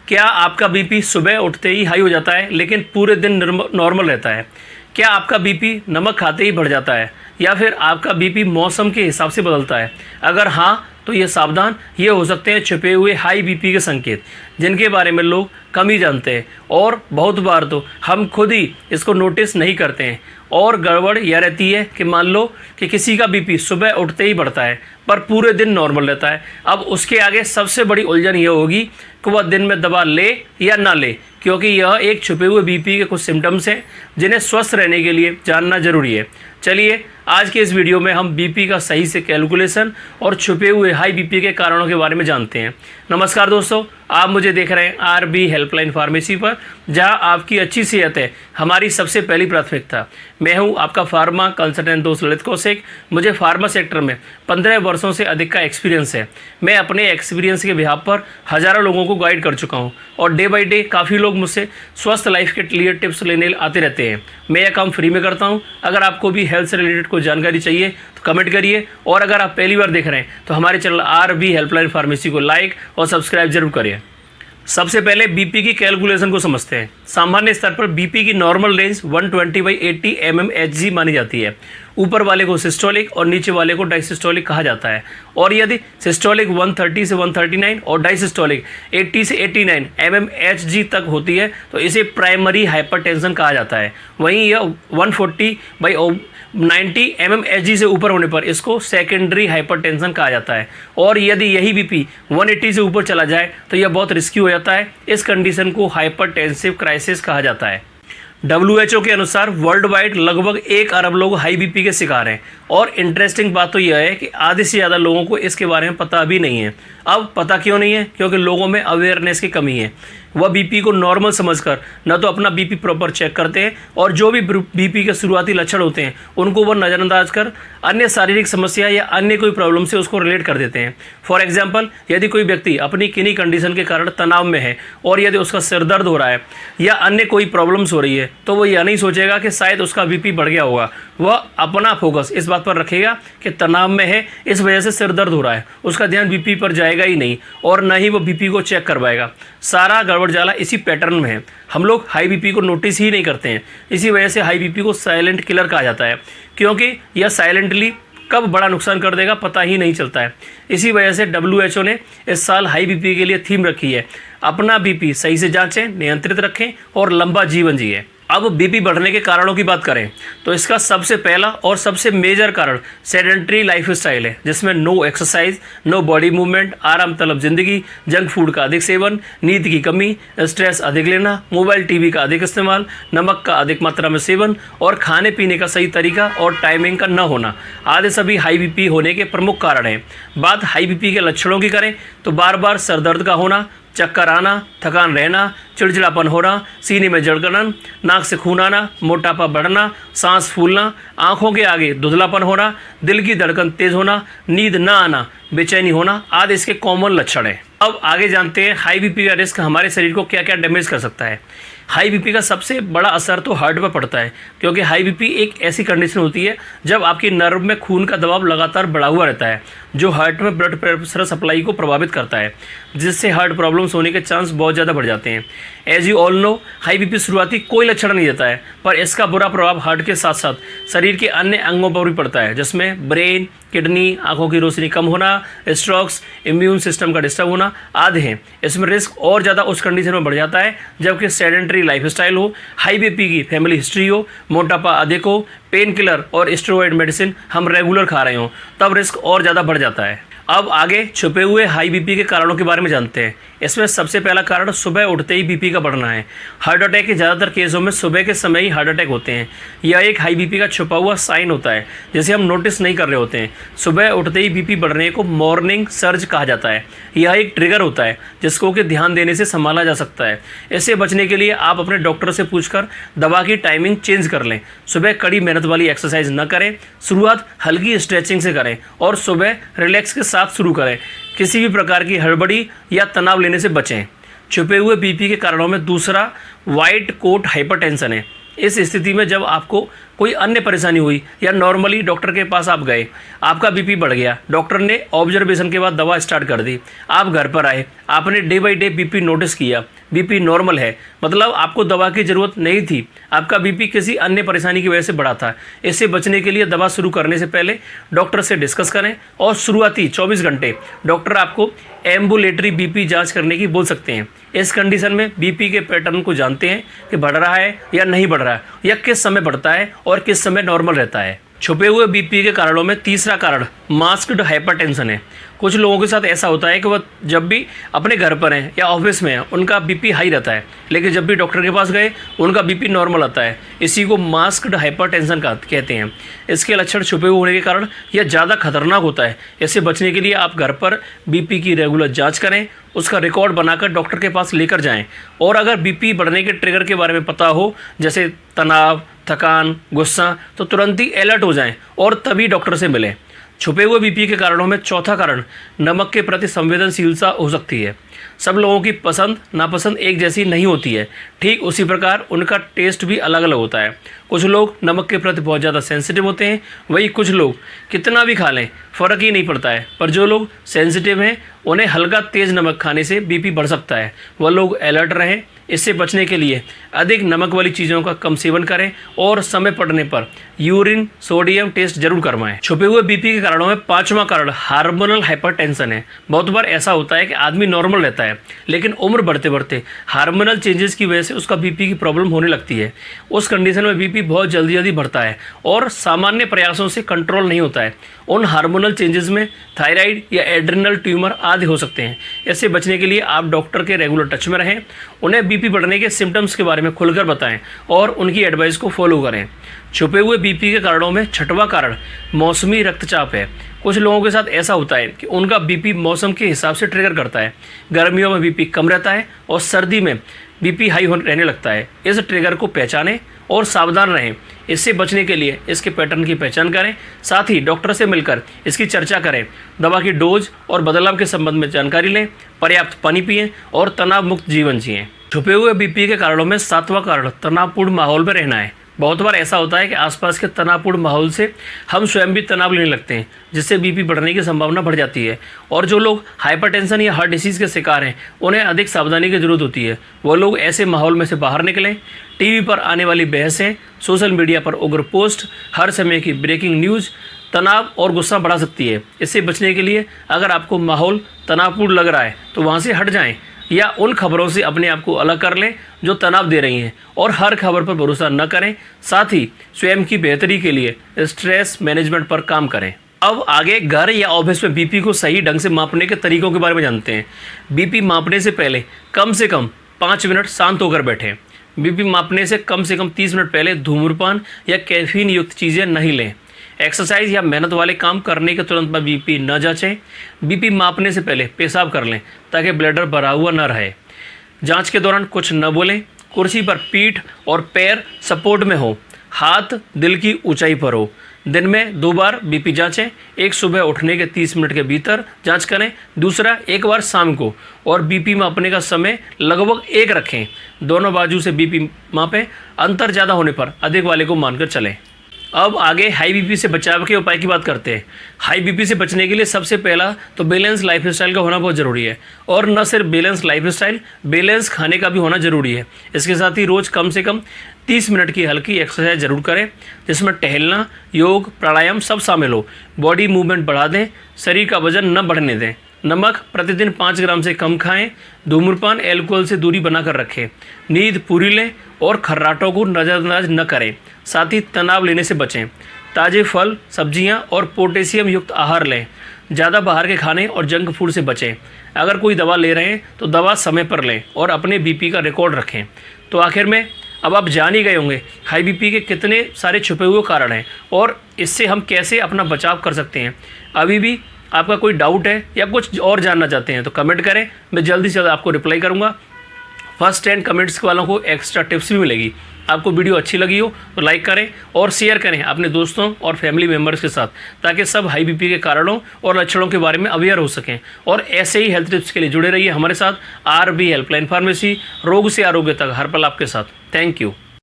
क्या आपका बीपी सुबह उठते ही हाई हो जाता है लेकिन पूरे दिन नॉर्मल रहता है? क्या आपका बीपी नमक खाते ही बढ़ जाता है या फिर आपका बीपी मौसम के हिसाब से बदलता है? अगर हाँ तो ये सावधान, ये हो सकते हैं छुपे हुए हाई बीपी के संकेत जिनके बारे में लोग कम ही जानते हैं और बहुत बार तो हम खुद ही इसको नोटिस नहीं करते हैं। और गड़बड़ यह रहती है कि मान लो कि किसी का बीपी सुबह उठते ही बढ़ता है पर पूरे दिन नॉर्मल रहता है। अब उसके आगे सबसे बड़ी उलझन यह होगी कि वह दिन में दवा ले या ना ले, क्योंकि यह एक छुपे हुए बीपी के कुछ सिम्टम्स हैं जिन्हें स्वस्थ रहने के लिए जानना जरूरी है। चलिए आज के इस वीडियो में हम बीपी का सही से कैलकुलेशन और छुपे हुए हाई बीपी के कारणों के बारे में जानते हैं। नमस्कार दोस्तों, आप मुझे देख रहे हैं आरबी हेल्पलाइन फार्मेसी पर, जहां आपकी अच्छी सेहत है हमारी सबसे पहली प्राथमिकता। मैं हूं आपका फार्मा कंसल्टेंट दोस्त ललित कौशिक। मुझे फार्मा सेक्टर में 15 वर्षों से अधिक का एक्सपीरियंस है। मैं अपने एक्सपीरियंस के बिहाफ पर हज़ारों लोगों को गाइड कर चुका हूं और डे बाई डे काफ़ी लोग मुझसे स्वस्थ लाइफ के क्लियर टिप्स लेने आते रहते हैं। मैं यह काम फ्री में करता हूँ। अगर आपको भी हेल्थ से रिलेटेड कोई जानकारी चाहिए तो कमेंट करिए, और अगर आप पहली बार देख रहे हैं तो हमारे चैनल आरबी हेल्पलाइन फार्मेसी को लाइक और सब्सक्राइब जरूर करिए। सबसे पहले बीपी की कैलकुलेशन को समझते हैं। सामान्य स्तर पर बीपी की नॉर्मल रेंज 120/80 mmHg मानी जाती है। ऊपर वाले को सिस्टोलिक और नीचे वाले को डायसिस्टोलिक कहा जाता है। और यदि सिस्टोलिक 130 से 139 और डायसिस्टोलिक 80 से 89 mmHg तक होती है तो इसे प्राइमरी हाइपरटेंशन कहा जाता है। वहीं यह 140/90 mmHg से ऊपर होने पर इसको सेकेंडरी हाइपरटेंशन कहा जाता है। और यदि यही बीपी 180 से ऊपर चला जाए तो यह बहुत रिस्की हो जाता है। इस कंडीशन को हाइपरटेंसिव क्राइसिस कहा जाता है। WHO के अनुसार वर्ल्ड वाइड लगभग 1 अरब लोग हाई बीपी के शिकार हैं। और इंटरेस्टिंग बात तो यह है कि आधे से ज़्यादा लोगों को इसके बारे में पता भी नहीं है। अब पता क्यों नहीं है? क्योंकि लोगों में अवेयरनेस की कमी है। वह बीपी को नॉर्मल समझकर न तो अपना बीपी प्रॉपर चेक करते हैं और जो भी बीपी के शुरुआती लक्षण होते हैं उनको वह नज़रअंदाज कर अन्य शारीरिक समस्या या अन्य कोई प्रॉब्लम से उसको रिलेट कर देते हैं। फॉर एग्जांपल, यदि कोई व्यक्ति अपनी किन्हीं कंडीशन के कारण तनाव में है और यदि उसका सिर दर्द हो रहा है या अन्य कोई प्रॉब्लम्स हो रही है तो वह यह नहीं सोचेगा कि शायद उसका बीपी बढ़ गया होगा। वह अपना फोकस इस बात पर रखेगा कि तनाव में है, इस वजह से सिर दर्द हो रहा है। उसका ध्यान बीपी पर जाएगा ही नहीं और न ही वो बीपी को चेक करवाएगा। सारा गड़बड़ जाला इसी पैटर्न में है। हम लोग हाई बीपी को नोटिस ही नहीं करते हैं। इसी वजह से हाई बीपी को साइलेंट किलर कहा जाता है, क्योंकि यह साइलेंटली कब बड़ा नुकसान कर देगा पता ही नहीं चलता है। इसी वजह से WHO ने इस साल हाई बीपी के लिए थीम रखी है, अपना बीपी सही से जांचें, नियंत्रित रखें और लंबा जीवन जिए। अब बीपी बढ़ने के कारणों की बात करें तो इसका सबसे पहला और सबसे मेजर कारण सेडेंटरी लाइफस्टाइल है, जिसमें no exercise, no body movement, आराम तलब जिंदगी, जंक फूड का अधिक सेवन, नींद की कमी, स्ट्रेस अधिक लेना, मोबाइल टीवी का अधिक इस्तेमाल, नमक का अधिक मात्रा में सेवन और खाने पीने का सही तरीका और टाइमिंग का न होना आदि सभी हाई बीपी होने के प्रमुख कारण हैं। बात हाई बीपी के लक्षणों की करें तो बार बार सर दर्द का होना, चक्कर आना, थकान रहना, चिड़चिड़ापन होना, सीने में जलगलन, नाक से खून आना, मोटापा बढ़ना, सांस फूलना, आंखों के आगे धुंधलापन होना, दिल की धड़कन तेज होना, नींद न आना, बेचैनी होना आदि इसके कॉमन लक्षण हैं। अब आगे जानते हैं हाई बीपी का रिस्क हमारे शरीर को क्या क्या डैमेज कर सकता है। हाई बीपी का सबसे बड़ा असर तो हार्ट पर पड़ता है, क्योंकि हाई बीपी एक ऐसी कंडीशन होती है जब आपकी नर्व में खून का दबाव लगातार बढ़ा हुआ रहता है, जो हार्ट में ब्लड प्रेशर सप्लाई को प्रभावित करता है, जिससे हार्ट प्रॉब्लम्स होने के चांस बहुत ज़्यादा बढ़ जाते हैं। As you all know, high BP शुरुआती कोई लक्षण नहीं देता है, पर इसका बुरा प्रभाव हार्ट के साथ साथ शरीर के अन्य अंगों पर भी पड़ता है, जिसमें ब्रेन, किडनी, आंखों की रोशनी कम होना, स्ट्रोक्स, इम्यून सिस्टम का डिस्टर्ब होना आदि हैं। इसमें रिस्क और ज़्यादा उस कंडीशन में बढ़ जाता है जबकि सेडेंटरी लाइफस्टाइल हो, हाई बीपी की फैमिली हिस्ट्री हो, मोटापा अधिक हो, पेन किलर और स्टेरॉइड मेडिसिन हम रेगुलर खा रहे हो, तब रिस्क और ज़्यादा बढ़ जाता है। अब आगे छुपे हुए हाई बीपी के कारणों के बारे में जानते हैं। इसमें सबसे पहला कारण सुबह उठते ही बीपी का बढ़ना है। हार्ट अटैक के ज़्यादातर केसों में सुबह के समय ही हार्ट अटैक होते हैं। यह एक हाई बीपी का छुपा हुआ साइन होता है जिसे हम नोटिस नहीं कर रहे होते हैं। सुबह उठते ही बीपी बढ़ने को मॉर्निंग सर्ज कहा जाता है। यह एक ट्रिगर होता है जिसको कि ध्यान देने से संभाला जा सकता है। इससे बचने के लिए आप अपने डॉक्टर से पूछकर दवा की टाइमिंग चेंज कर लें। सुबह कड़ी मेहनत वाली एक्सरसाइज न करें, शुरुआत हल्की स्ट्रेचिंग से करें और सुबह रिलैक्स के साथ शुरू करें। किसी भी प्रकार की हड़बड़ी या तनाव लेने से बचें। छुपे हुए बीपी के कारणों में दूसरा वाइट कोट हाइपरटेंशन है। इस स्थिति में जब आपको कोई अन्य परेशानी हुई या नॉर्मली डॉक्टर के पास आप गए, आपका बीपी बढ़ गया, डॉक्टर ने ऑब्जर्वेशन के बाद दवा स्टार्ट कर दी, आप घर पर आए, आपने day by day BP notice किया, बीपी नॉर्मल है, मतलब आपको दवा की ज़रूरत नहीं थी, आपका बीपी किसी अन्य परेशानी की वजह से बढ़ा था। इससे बचने के लिए दवा शुरू करने से पहले डॉक्टर से डिस्कस करें और शुरुआती 24 घंटे डॉक्टर आपको एम्बुलेटरी बीपी जांच करने की बोल सकते हैं। इस कंडीशन में बीपी के पैटर्न को जानते हैं कि बढ़ रहा है या नहीं बढ़ रहा है, या किस समय बढ़ता है और किस समय नॉर्मल रहता है। छुपे हुए बीपी के कारणों में तीसरा कारण मास्क्ड हाइपरटेंशन है। कुछ लोगों के साथ ऐसा होता है कि वह जब भी अपने घर पर हैं या ऑफिस में हैं उनका बीपी हाई रहता है, लेकिन जब भी डॉक्टर के पास गए उनका बीपी नॉर्मल आता है। इसी को मास्क्ड हाइपरटेंशन का कहते हैं। इसके लक्षण छुपे हुए होने के कारण यह ज़्यादा खतरनाक होता है। इससे बचने के लिए आप घर पर बीपी की रेगुलर जाँच करें, उसका रिकॉर्ड बनाकर डॉक्टर के पास लेकर जाएँ, और अगर बीपी बढ़ने के ट्रिगर के बारे में पता हो, जैसे तनाव, थकान, गुस्सा, तो तुरंत ही अलर्ट हो जाएं और तभी डॉक्टर से मिलें। छुपे हुए बीपी के कारणों में चौथा कारण नमक के प्रति संवेदनशीलता हो सकती है। सब लोगों की पसंद नापसंद एक जैसी नहीं होती है, ठीक उसी प्रकार उनका टेस्ट भी अलग अलग होता है। कुछ लोग नमक के प्रति बहुत ज़्यादा सेंसिटिव होते हैं, वही कुछ लोग कितना भी खा लें फ़र्क ही नहीं पड़ता है। पर जो लोग सेंसिटिव हैं उन्हें हल्का तेज़ नमक खाने से बीपी बढ़ सकता है। वह लोग अलर्ट रहें। इससे बचने के लिए अधिक नमक वाली चीज़ों का कम सेवन करें और समय पड़ने पर यूरिन सोडियम टेस्ट जरूर करवाएं। छुपे हुए बीपी के कारणों में पांचवा कारण हार्मोनल हाइपरटेंशन है। बहुत बार ऐसा होता है कि आदमी नॉर्मल रहता है, लेकिन उम्र बढ़ते बढ़ते हार्मोनल चेंजेस की वजह से उसका बीपी की प्रॉब्लम होने लगती है। उस कंडीशन में बीपी बहुत जल्दी जल्दी बढ़ता है और सामान्य प्रयासों से कंट्रोल नहीं होता है। उन हार्मोनल चेंजेस में थायराइड या एड्रिनल ट्यूमर आदि हो सकते हैं। इससे बचने के लिए आप डॉक्टर के रेगुलर टच में रहें, उन्हें बीपी बढ़ने के सिम्टम्स के बारे में खुलकर बताएं और उनकी एडवाइस को फॉलो करें। छुपे हुए बीपी के कारणों में छठवां कारण मौसमी रक्तचाप है। कुछ लोगों के साथ ऐसा होता है कि उनका बीपी मौसम के हिसाब से ट्रिगर करता है। गर्मियों में बीपी कम रहता है और सर्दी में बीपी हाई रहने लगता है। इस ट्रिगर को पहचानें और सावधान रहें। इससे बचने के लिए इसके पैटर्न की पहचान करें, साथ ही डॉक्टर से मिलकर इसकी चर्चा करें। दवा की डोज और बदलाव के संबंध में जानकारी लें, पर्याप्त पानी पिएं और तनाव मुक्त जीवन जिएं। छुपे हुए बीपी के कारणों में सातवां कारण तनावपूर्ण माहौल में रहना है। बहुत बार ऐसा होता है कि आसपास के तनावपूर्ण माहौल से हम स्वयं भी तनाव लेने लगते हैं, जिससे बीपी बढ़ने की संभावना बढ़ जाती है। और जो लोग हाइपरटेंशन या हार्ट डिसीज़ के शिकार हैं उन्हें अधिक सावधानी की जरूरत होती है। वो लोग ऐसे माहौल में से बाहर निकलें। टीवी पर आने वाली बहसें, सोशल मीडिया पर उग्र पोस्ट, हर समय की ब्रेकिंग न्यूज़ तनाव और गुस्सा बढ़ा सकती है। इससे बचने के लिए अगर आपको माहौल तनावपूर्ण लग रहा है तो वहाँ से हट जाएं या उन खबरों से अपने आप को अलग कर लें जो तनाव दे रही हैं, और हर खबर पर भरोसा न करें। साथ ही स्वयं की बेहतरी के लिए स्ट्रेस मैनेजमेंट पर काम करें। अब आगे घर या ऑफिस में बीपी को सही ढंग से मापने के तरीकों के बारे में जानते हैं। बीपी मापने से पहले कम से कम 5 मिनट शांत होकर बैठें। बीपी मापने से कम 30 मिनट पहले धूम्रपान या कैफीन युक्त चीज़ें नहीं लें। एक्सरसाइज या मेहनत वाले काम करने के तुरंत बाद बीपी न जांचें। बीपी मापने से पहले पेशाब कर लें ताकि ब्लडर भरा हुआ न रहे। जांच के दौरान कुछ न बोलें। कुर्सी पर पीठ और पैर सपोर्ट में हो, हाथ दिल की ऊंचाई पर हो। दिन में 2 बार बीपी जांचें। एक सुबह उठने के 30 मिनट के भीतर जांच करें, दूसरा 1 बार शाम को। और बीपी मापने का समय लगभग 1 रखें। दोनों बाजू से बीपी मापें। अंतर ज़्यादा होने पर अधिक वाले को मानकर चलें। अब आगे हाई बीपी से बचाव के उपाय की बात करते हैं। हाई बीपी से बचने के लिए सबसे पहला तो बैलेंस लाइफस्टाइल का होना बहुत ज़रूरी है, और न सिर्फ बैलेंस लाइफस्टाइल, बैलेंस खाने का भी होना ज़रूरी है। इसके साथ ही रोज़ कम से कम 30 मिनट की हल्की एक्सरसाइज जरूर करें, जिसमें टहलना, योग, प्राणायाम सब शामिल हो। बॉडी मूवमेंट बढ़ा दें, शरीर का वजन न बढ़ने दें। नमक प्रतिदिन 5 ग्राम से कम खाएं। धूम्रपान, एल्कोहल से दूरी बनाकर रखें। नींद पूरी लें और खर्राटों को नज़रअंदाज न करें। साथ ही तनाव लेने से बचें। ताज़े फल, सब्जियां और पोटेशियम युक्त आहार लें। ज़्यादा बाहर के खाने और जंक फूड से बचें। अगर कोई दवा ले रहे हैं तो दवा समय पर लें और अपने बीपी का रिकॉर्ड रखें। तो आखिर में अब आप जान ही गए होंगे हाई बीपी के कितने सारे छुपे हुए कारण हैं और इससे हम कैसे अपना बचाव कर सकते हैं। अभी भी आपका कोई डाउट है या कुछ और जानना चाहते हैं तो कमेंट करें, मैं जल्दी से जल्द आपको रिप्लाई करूँगा। फर्स्ट 10 कमेंट्स वालों को एक्स्ट्रा टिप्स भी मिलेगी। आपको वीडियो अच्छी लगी हो तो लाइक करें और शेयर करें अपने दोस्तों और फैमिली मेम्बर्स के साथ, ताकि सब हाई बीपी के कारणों और लक्षणों के बारे में अवेयर हो सकें। और ऐसे ही हेल्थ टिप्स के लिए जुड़े रहिए हमारे साथ। RB हेल्पलाइन फार्मेसी, रोग से आरोग्य तक हर पल आपके साथ। Thank you.